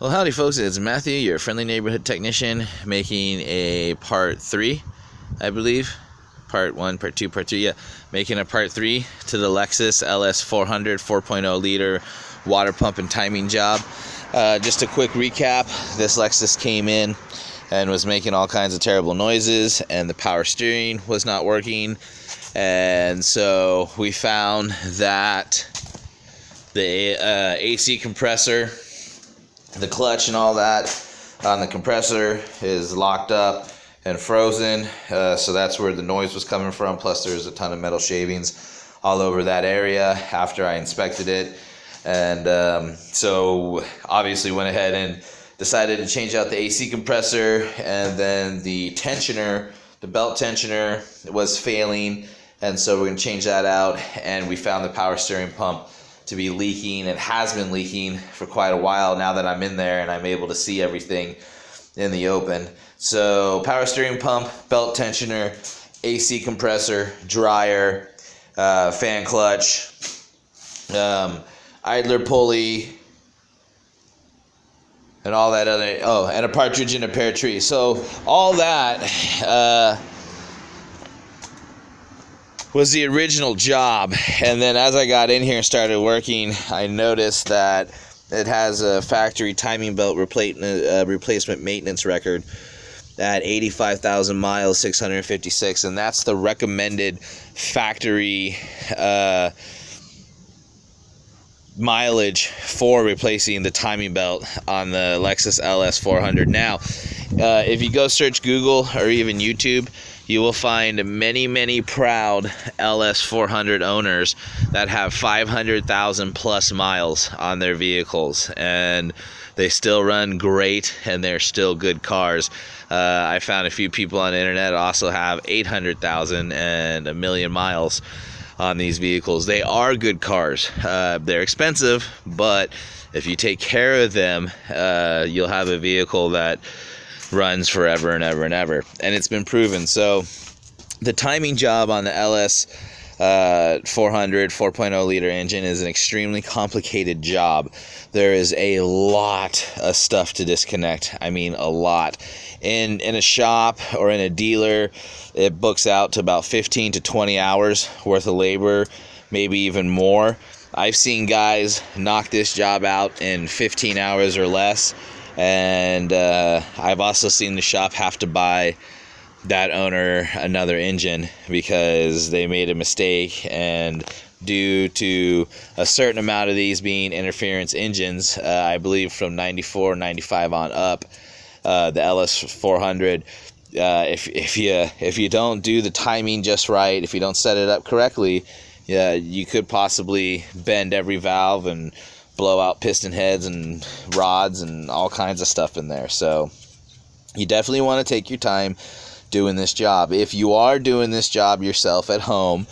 Well, howdy folks, it's Matthew, your friendly neighborhood technician, making a part 3, I believe. Part 1, part 2, part 3, yeah. Making a part 3 to the Lexus LS 400 4.0 liter water pump and timing job. Just a quick recap, this Lexus came in and was making all kinds of terrible noises, and the power steering was not working. And so we found that the AC compressor, the clutch and all that on the compressor is locked up and frozen, so that's where the noise was coming from. Plus there's a ton of metal shavings all over that area after I inspected it. And so obviously went ahead and decided to change out the AC compressor, and then the tensioner, the belt tensioner was failing, and so we're going to change that out. And we found the power steering pump to be leaking. It has been leaking for quite a while now that I'm in there and I'm able to see everything in the open. So power steering pump, belt tensioner, AC compressor, dryer, fan clutch, idler pulley, and all that other, and a partridge in a pear tree. So all that was the original job. And then as I got in here and started working, I noticed that it has a factory timing belt replacement maintenance record at 85,000 miles, 656, and that's the recommended factory mileage for replacing the timing belt on the Lexus LS 400. Now, if you go search Google or even YouTube, you will find many proud LS 400 owners that have 500,000 plus miles on their vehicles, and they still run great and they're still good cars. I found a few people on the internet also have 800,000 and 1 million miles on these vehicles. They are good cars. They're expensive, but if you take care of them, you'll have a vehicle that runs forever and ever and ever, and it's been proven. So the timing job on the LS 400 4.0 liter engine is an extremely complicated job. There is a lot of stuff to disconnect. I mean, a lot. In a shop or in a dealer, it books out to about 15 to 20 hours worth of labor, maybe even more. I've seen guys knock this job out in 15 hours or less. And I've also seen the shop have to buy that owner another engine because they made a mistake, and due to a certain amount of these being interference engines, I believe from 94, 95 on up, the LS 400, if you don't do the timing just right, if you don't set it up correctly, you could possibly bend every valve and blow out piston heads and rods and all kinds of stuff in there. So you definitely want to take your time doing this job. If you are doing this job yourself at home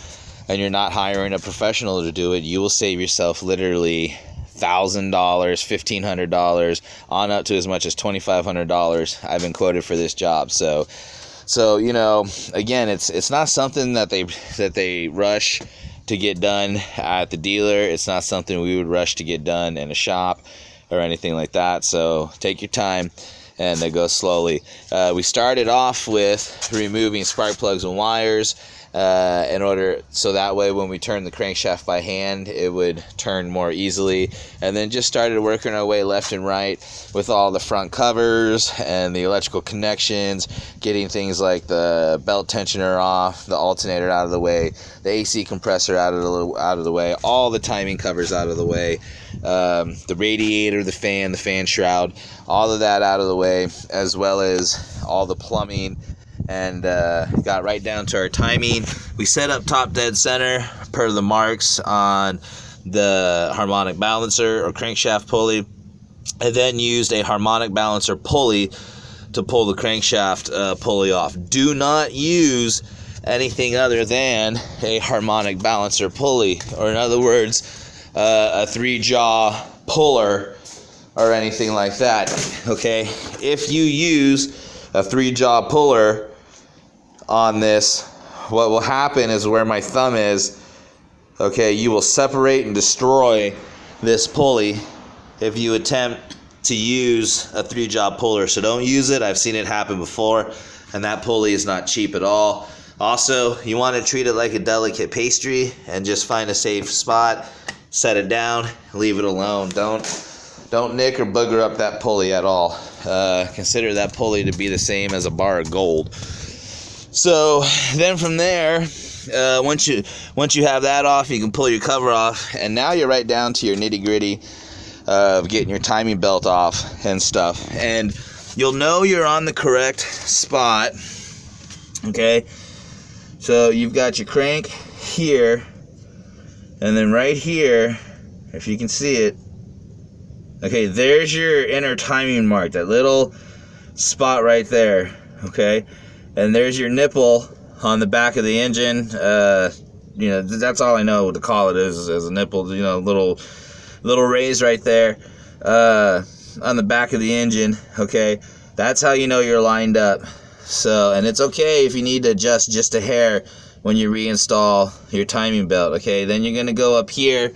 and you're not hiring a professional to do it, you will save yourself literally $1,000, $1,500, on up to as much as $2,500. I've been quoted for this job. So you know, again, it's not something that they rush to get done at the dealer. It's not something we would rush to get done in a shop or anything like that. So take your time and they go slowly. We started off with removing spark plugs and wires in order so that way when we turn the crankshaft by hand, it would turn more easily. And then just started working our way left and right with all the front covers and the electrical connections, getting things like the belt tensioner off, the alternator out of the way, the AC compressor out of the way, all the timing covers out of the way, the radiator, the fan shroud, all of that out of the way, as well as all the plumbing, and got right down to our timing. We set up top dead center per the marks on the harmonic balancer or crankshaft pulley, and then used a harmonic balancer pulley to pull the crankshaft pulley off. Do not use anything other than a harmonic balancer pulley, or in other words, a 3-jaw puller or anything like that. Okay, if you use a 3-jaw puller on this, what will happen is where my thumb is, okay, you will separate and destroy this pulley if you attempt to use a 3-job puller, so don't use it. I've seen it happen before, and that pulley is not cheap at all. Also, you want to treat it like a delicate pastry and just find a safe spot, set it down, leave it alone. Don't nick or booger up that pulley at all. Consider that pulley to be the same as a bar of gold. So then from there, once you have that off, you can pull your cover off, and now you're right down to your nitty-gritty of getting your timing belt off and stuff. And you'll know you're on the correct spot, okay? So you've got your crank here, and then right here, if you can see it, okay, there's your inner timing mark, that little spot right there, okay? And there's your nipple on the back of the engine. You know, that's all I know what to call it is a nipple, you know, little raise right there on the back of the engine, okay? That's how you know you're lined up. So, and it's okay if you need to adjust just a hair when you reinstall your timing belt, okay? Then you're gonna go up here,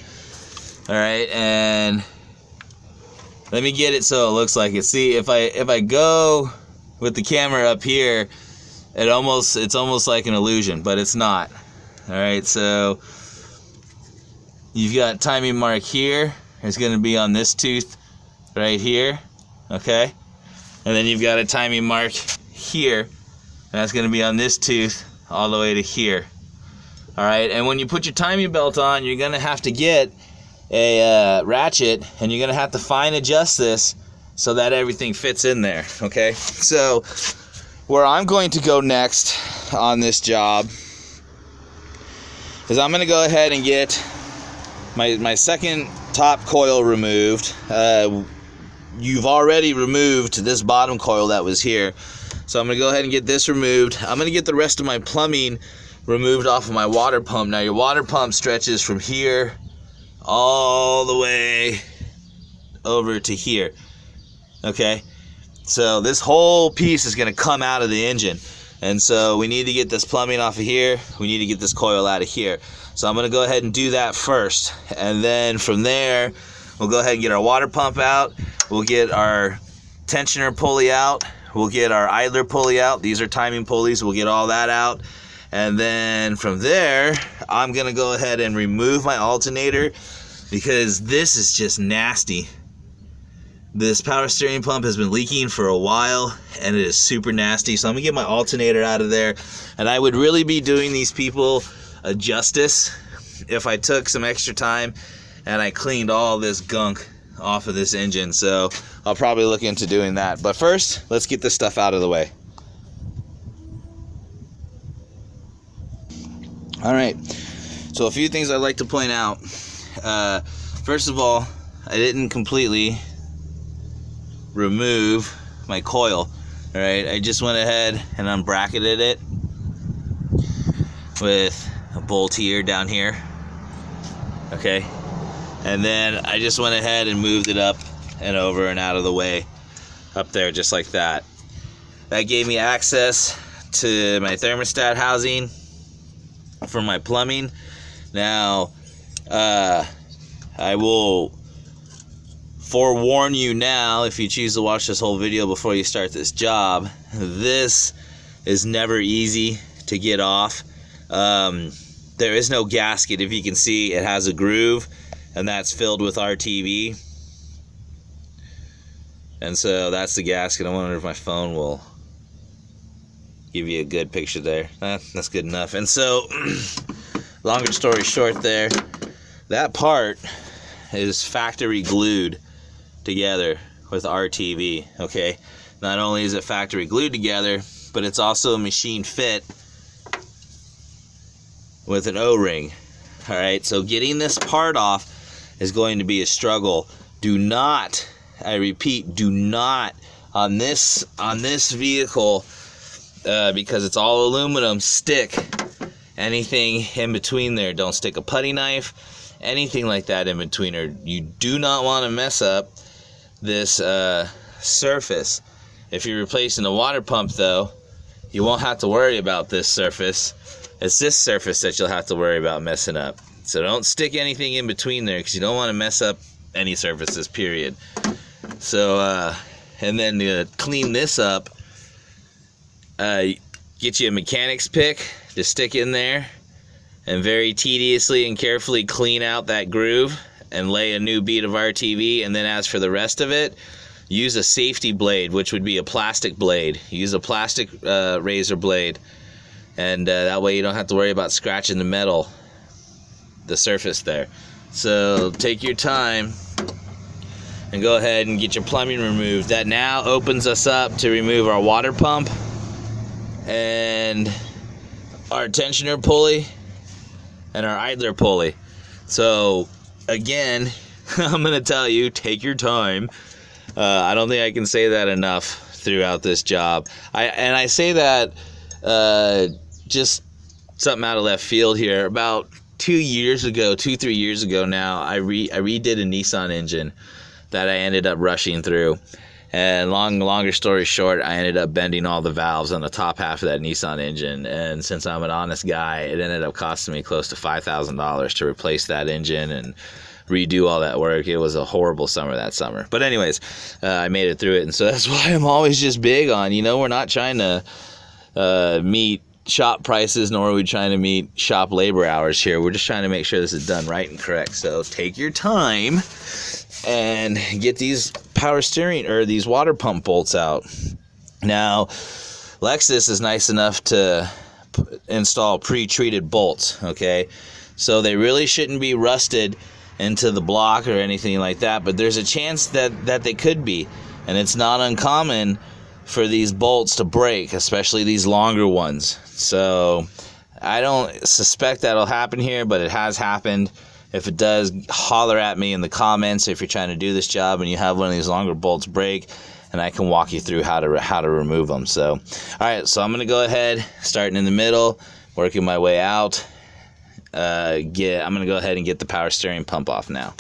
all right, and let me get it so it looks like it. See, if I go with the camera up here, it's almost like an illusion, but it's not. All right, so you've got timing mark here. It's going to be on this tooth right here, okay? And then you've got a timing mark here, and that's going to be on this tooth all the way to here. All right, and when you put your timing belt on, you're going to have to get a ratchet, and you're going to have to fine adjust this so that everything fits in there, okay? So where I'm going to go next on this job is I'm going to go ahead and get my second top coil removed. You've already removed this bottom coil that was here, so I'm going to go ahead and get this removed. I'm going to get the rest of my plumbing removed off of my water pump. Now your water pump stretches from here all the way over to here, okay? So this whole piece is going to come out of the engine, and so we need to get this plumbing off of here. We need to get this coil out of here. So I'm going to go ahead and do that first, and then from there we'll go ahead and get our water pump out. We'll get our tensioner pulley out. We'll get our idler pulley out. These are timing pulleys. We'll get all that out, and then from there I'm going to go ahead and remove my alternator, because this is just nasty. This power steering pump has been leaking for a while, and it is super nasty. So I'm gonna get my alternator out of there, and I would really be doing these people a justice if I took some extra time and I cleaned all this gunk off of this engine. So I'll probably look into doing that. But first, let's get this stuff out of the way. All right, so a few things I'd like to point out. First of all, I didn't completely remove my coil. All right, I just went ahead and unbracketed it with a bolt here down here, okay, and then I just went ahead and moved it up and over and out of the way up there, just like that. That gave me access to my thermostat housing for my plumbing. Now I will forewarn you now, if you choose to watch this whole video before you start this job, this is never easy to get off. There is no gasket. If you can see, it has a groove, and that's filled with RTV, and so that's the gasket. I wonder if my phone will give you a good picture there. That's good enough. And so longer story short there, that part is factory glued together with RTV, okay? Not only is it factory glued together, but it's also a machine fit with an O-ring. All right, so getting this part off is going to be a struggle. Do not, I repeat, do not on this vehicle, because it's all aluminum, stick anything in between there. Don't stick a putty knife, anything like that in between, or you do not want to mess up this surface. If you're replacing a water pump though, you won't have to worry about this surface. It's this surface that you'll have to worry about messing up. So don't stick anything in between there, because you don't want to mess up any surfaces, period. So, and then to clean this up, get you a mechanic's pick to stick in there and very tediously and carefully clean out that groove and lay a new bead of RTV. And then as for the rest of it, use a safety blade, which would be a plastic blade. Use a plastic razor blade, and that way you don't have to worry about scratching the metal, the surface there. So take your time and go ahead and get your plumbing removed. That now opens us up to remove our water pump and our tensioner pulley and our idler pulley. So again, I'm gonna tell you, take your time. I don't think I can say that enough throughout this job. I say that just something out of left field here. About 3 years ago now, I redid a Nissan engine that I ended up rushing through. And longer story short, I ended up bending all the valves on the top half of that Nissan engine. And since I'm an honest guy, it ended up costing me close to $5,000 to replace that engine and redo all that work. It was a horrible summer that summer. But anyways, I made it through it. And so that's why I'm always just big on, we're not trying to meet shop prices, nor are we trying to meet shop labor hours here. We're just trying to make sure this is done right and correct. So take your time and get these power steering or these water pump bolts out. Now, Lexus is nice enough to install pre-treated bolts, okay? So they really shouldn't be rusted into the block or anything like that, but there's a chance that they could be, and it's not uncommon for these bolts to break, especially these longer ones. So I don't suspect that'll happen here, but it has happened. If it does, holler at me in the comments if you're trying to do this job and you have one of these longer bolts break, and I can walk you through how to remove them. So, all right, so I'm gonna go ahead, starting in the middle, working my way out. I'm gonna go ahead and get the power steering pump off now.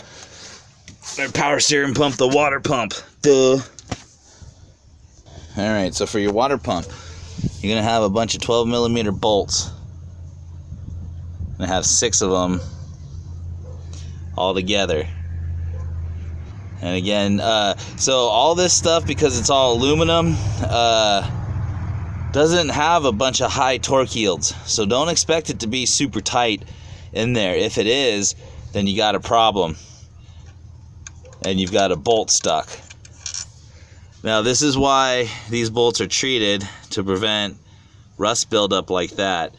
Or power steering pump, the water pump. Duh. All right, so for your water pump, you're gonna have a bunch of 12mm bolts. I'm gonna have 6 of them all together. And again, so all this stuff, because it's all aluminum, doesn't have a bunch of high torque yields. So don't expect it to be super tight in there. If it is, then you got a problem. And you've got a bolt stuck. Now this is why these bolts are treated, to prevent rust buildup like that.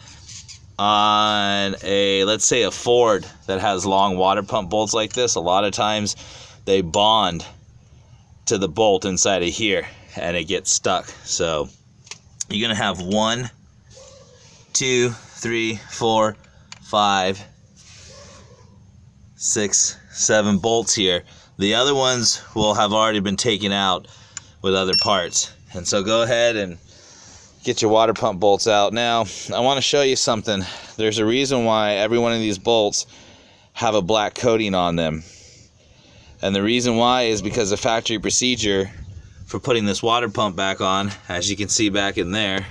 On let's say a Ford that has long water pump bolts like this, a lot of times they bond to the bolt inside of here and it gets stuck. So you're gonna have 1, 2, 3, 4, 5, 6, 7 bolts here. The other ones will have already been taken out with other parts. And so go ahead and get your water pump bolts out. Now, I want to show you something. There's a reason why every one of these bolts have a black coating on them. And the reason why is because the factory procedure for putting this water pump back on, as you can see back in there,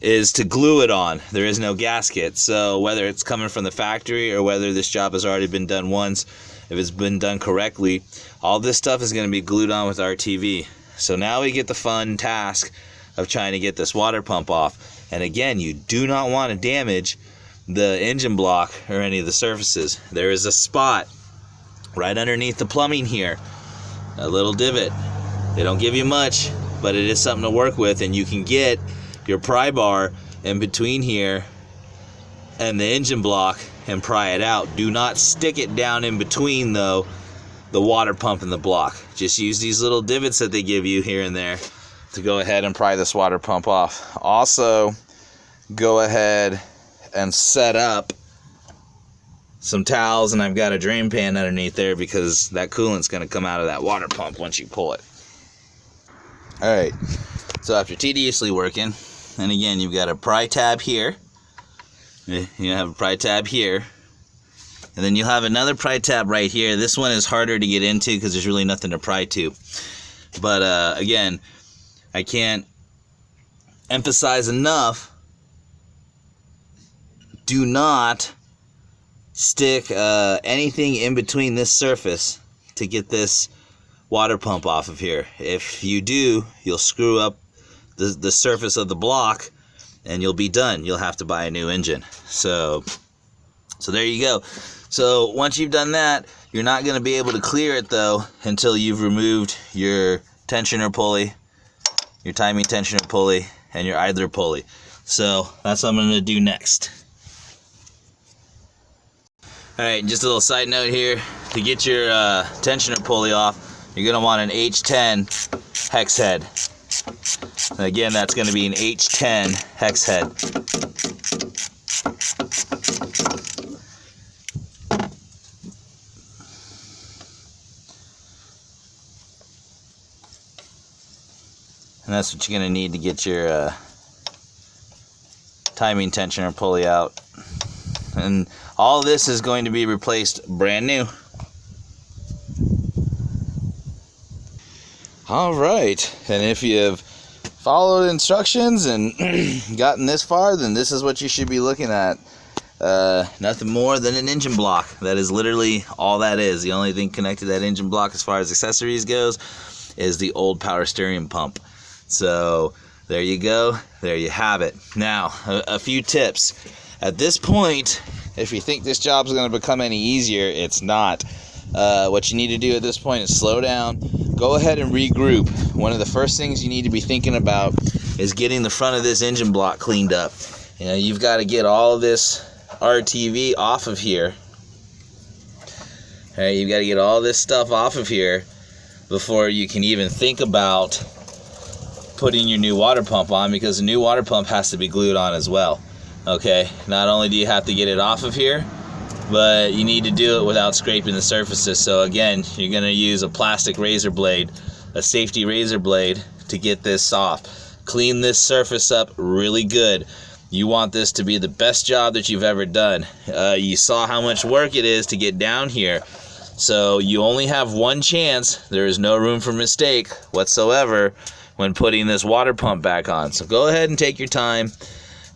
is to glue it on. There is no gasket. So whether it's coming from the factory or whether this job has already been done once, if it's been done correctly, all this stuff is going to be glued on with RTV. So now we get the fun task of trying to get this water pump off. And again, you do not want to damage the engine block or any of the surfaces. There is a spot right underneath the plumbing here, a little divot. They don't give you much, but it is something to work with, and you can get your pry bar in between here and the engine block and pry it out. Do not stick it down in between though the water pump and the block. Just use these little divots that they give you here and there to go ahead and pry this water pump off. Also, go ahead and set up some towels, and I've got a drain pan underneath there because that coolant's going to come out of that water pump once you pull it. Alright, so after tediously working, and again, you've got a pry tab here, you have a pry tab here, and then you'll have another pry tab right here. This one is harder to get into because there's really nothing to pry to. But again, I can't emphasize enough, do not stick anything in between this surface to get this water pump off of here. If you do, you'll screw up the surface of the block and you'll be done. You'll have to buy a new engine. So there you go. So once you've done that, you're not going to be able to clear it though until you've removed your tensioner pulley, your timing tensioner pulley, and your idler pulley. So that's what I'm going to do next. Alright, just a little side note here. To get your tensioner pulley off, you're going to want an H10 hex head. And again, that's going to be an H10 hex head. And that's what you're going to need to get your timing tensioner pulley out. And all this is going to be replaced brand new. Alright, and if you've followed instructions and gotten this far, then this is what you should be looking at. Nothing more than an engine block. That is literally all that is. The only thing connected to that engine block as far as accessories goes is the old power steering pump. So there you go, there you have it. Now, a few tips. At this point, if you think this job's going to become any easier, it's not. What you need to do at this point is slow down, go ahead and regroup. One of the first things you need to be thinking about is getting the front of this engine block cleaned up. You know, you've got to get all of this RTV off of here. All right, you've got to get all this stuff off of here before you can even think about putting your new water pump on, because the new water pump has to be glued on as well. Okay, not only do you have to get it off of here, but you need to do it without scraping the surfaces. So again, you're going to use a plastic razor blade, a safety razor blade, to get this off. Clean this surface up really good. You want this to be the best job that you've ever done. You saw how much work it is to get down here. So you only have one chance. There is no room for mistake whatsoever when putting this water pump back on. So go ahead and take your time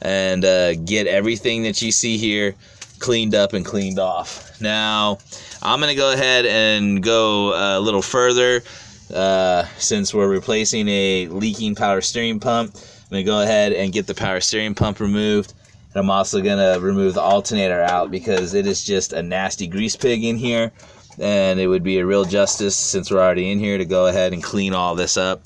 and get everything that you see here cleaned up and cleaned off. Now, I'm going to go ahead and go a little further since we're replacing a leaking power steering pump. I'm going to go ahead and get the power steering pump removed. And I'm also going to remove the alternator out because it is just a nasty grease pig in here. And it would be a real justice, since we're already in here, to go ahead and clean all this up.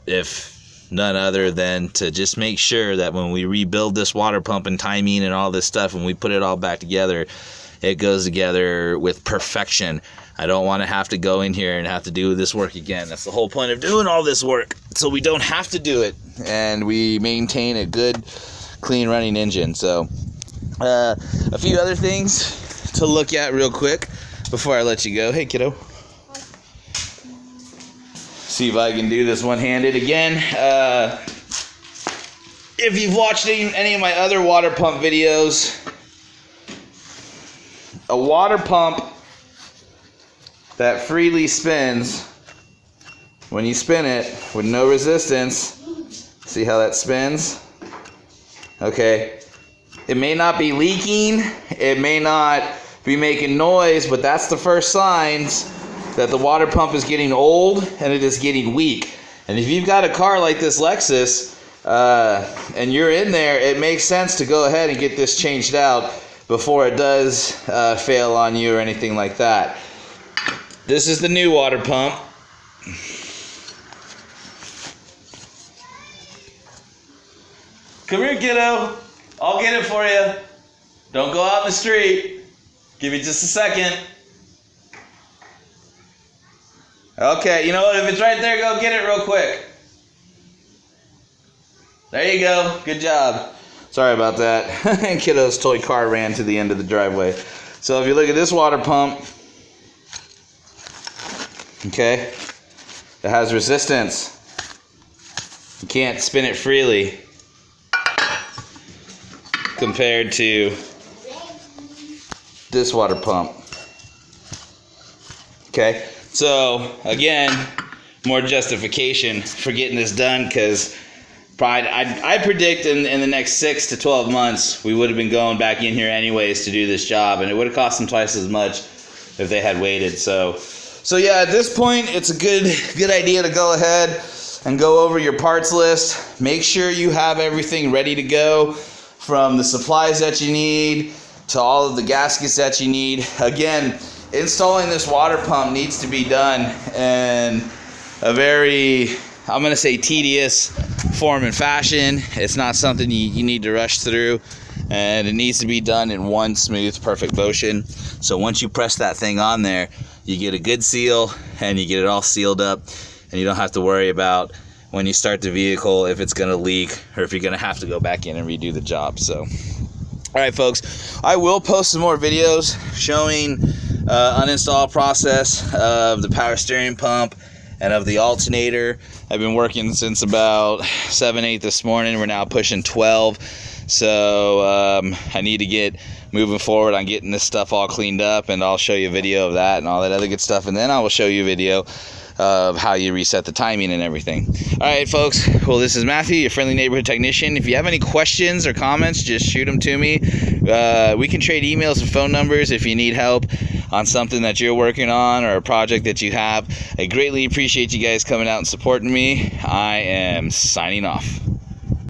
If none other than to just make sure that when we rebuild this water pump and timing and all this stuff, when we put it all back together, it goes together with perfection. I don't want to have to go in here and have to do this work again. That's the whole point of doing all this work, so we don't have to do it and we maintain a good, clean running engine. So a few other things to look at real quick before I let you go. Hey kiddo. See if I can do this one-handed again. If you've watched any of my other water pump videos, a water pump that freely spins, when you spin it with no resistance, see how that spins? Okay, it may not be leaking, it may not be making noise, but that's the first signs that the water pump is getting old and it is getting weak. And if you've got a car like this Lexus and you're in there, it makes sense to go ahead and get this changed out before it does fail on you or anything like that. This is the new water pump. Come here, kiddo. I'll get it for you. Don't go out in the street. Give me just a second. Okay, you know what? If it's right there, go get it real quick. There you go. Good job. Sorry about that. Kiddo's toy car ran to the end of the driveway. So if you look at this water pump, okay, it has resistance. You can't spin it freely compared to this water pump. Okay. So, again, more justification for getting this done, because I predict in the next 6 to 12 months we would have been going back in here anyways to do this job, and it would have cost them twice as much if they had waited. So yeah, at this point, it's a good idea to go ahead and go over your parts list. Make sure you have everything ready to go, from the supplies that you need to all of the gaskets that you need. Again, installing this water pump needs to be done in a very, I'm going to say, tedious form and fashion. It's not something you need to rush through, and it needs to be done in one smooth, perfect motion. So once you press that thing on there, you get a good seal and you get it all sealed up, and you don't have to worry about when you start the vehicle if it's going to leak or if you're going to have to go back in and redo the job. So alright folks, I will post some more videos showing uninstall process of the power steering pump and of the alternator. I've been working since about 7-8 this morning. We're now pushing 12. So I need to get moving forward on getting this stuff all cleaned up, and I'll show you a video of that and all that other good stuff, and then I will show you a video of how you reset the timing and everything. Alright folks, well, this is Matthew, your friendly neighborhood technician. If you have any questions or comments, just shoot them to me. We can trade emails and phone numbers if you need help on something that you're working on or a project that you have. I greatly appreciate you guys coming out and supporting me. I am signing off.